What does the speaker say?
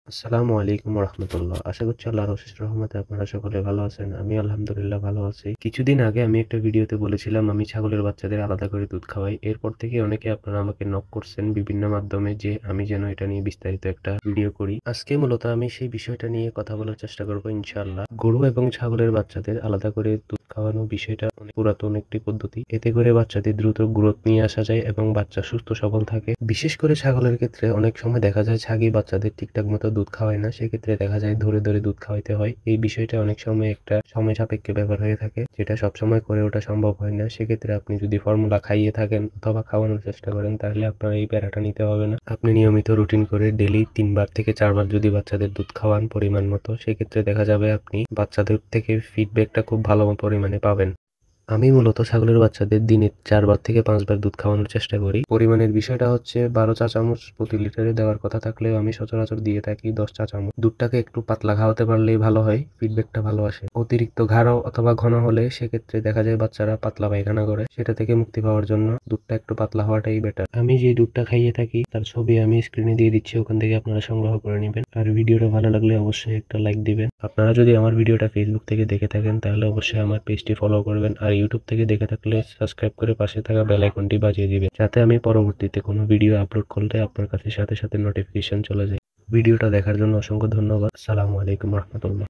আসসালামু আলাইকুম রহমতুল্লাহ। আশা করছি আল্লাহর অশেষ রহমতে আপনারা সকলে ভালো আছেন। আমি আলহামদুলিল্লাহ ভালো আছি। কিছুদিন আগে আমি একটা ভিডিওতে বলেছিলাম আমি ছাগলের বাচ্চাদের আলাদা করে দুধ খাওয়াই। এরপর থেকে অনেকে আপনারা আমাকে নক করছেন বিভিন্ন মাধ্যমে যে আমি যেন এটা নিয়ে বিস্তারিত একটা ভিডিও করি। আজকে মূলত আমি সেই বিষয়টা নিয়ে কথা বলার চেষ্টা করব ইনশাআল্লাহ। গরু এবং ছাগলের বাচ্চাদের আলাদা করে দুধ খাওয়ানো বিষয়টা অনেক পুরাতন একটি পদ্ধতি। এতে করে বাচ্চাদের দ্রুত গ্রোথ নিয়ে আসা যায় এবং বাচ্চা সুস্থ সবল থাকে। বিশেষ করে ছাগলের ক্ষেত্রে অনেক সময় দেখা যায় ছাগি বাচ্চাদের ঠিকঠাক মতো দুধ খাওয়ায় না, সেক্ষেত্রে দেখা যায় ধরে ধরে দুধ খাওয়াইতে হয়। এই বিষয়টা অনেক সময় একটা সময় সাপেক্ষ ব্যাপার হয়ে থাকে, যেটা সবসময় করে ওঠা সম্ভব হয় না। সেক্ষেত্রে আপনি যদি ফর্মুলা খাইয়ে থাকেন অথবা খাওয়ানোর চেষ্টা করেন তাহলে আপনার এই প্যারাটা নিতে হবে না। আপনি নিয়মিত রুটিন করে ডেলি 3 বার থেকে 4 বার যদি বাচ্চাদের দুধ খাওয়ান পরিমাণ মতো, সেক্ষেত্রে দেখা যাবে আপনি বাচ্চাদের থেকে ফিডব্যাকটা খুব ভালো পরিমাণে পাবেন। আমি মূলত ছাগলের বাচ্চাদের দিনে 4 বার থেকে 5 বার দুধ খাওয়ানোর চেষ্টা করি। পরিমাণের বিষয়টা হচ্ছে 12 চা চামচ প্রতি লিটারে দেওয়ার কথা থাকলেও আমি সচরাচর দিয়ে থাকি 10 চা চামচ। দুধটাকে একটু পাতলা খাওয়াতে পারলেই ভালো হয়, ফিডব্যাকটা ভালো আসে। অতিরিক্ত গাঢ় অথবা ঘন হলে সেক্ষেত্রে দেখা যায় বাচ্চারা পাতলা পায়খানা করে, সেটা থেকে মুক্তি পাওয়ার জন্য দুধটা একটু পাতলা হওয়াটাই বেটার। আমি যে দুধটা খাইয়ে থাকি তার ছবি আমি স্ক্রিনে দিয়ে দিচ্ছি, ওখান থেকে আপনারা সংগ্রহ করে নেবেন। আর ভিডিওটা ভালো লাগলে অবশ্যই একটা লাইক দিবেন। আপনারা যদি আমার ভিডিওটা ফেসবুক থেকে দেখে থাকেন তাহলে অবশ্যই আমার পেজটি ফলো করবেন, আর ইউটিউব থেকে দেখে থাকলে সাবস্ক্রাইব করে পাশে থাকা বেল আইকনটি বাজিয়ে দিবেন, যাতে আমি পরবর্তীতে কোনো ভিডিও আপলোড করলে আপনার কাছে সাথে সাথে নোটিফিকেশন চলে যায়। ভিডিওটা দেখার জন্য অসংখ্য ধন্যবাদ। আসসালামু আলাইকুম রহমতুল্লাহ।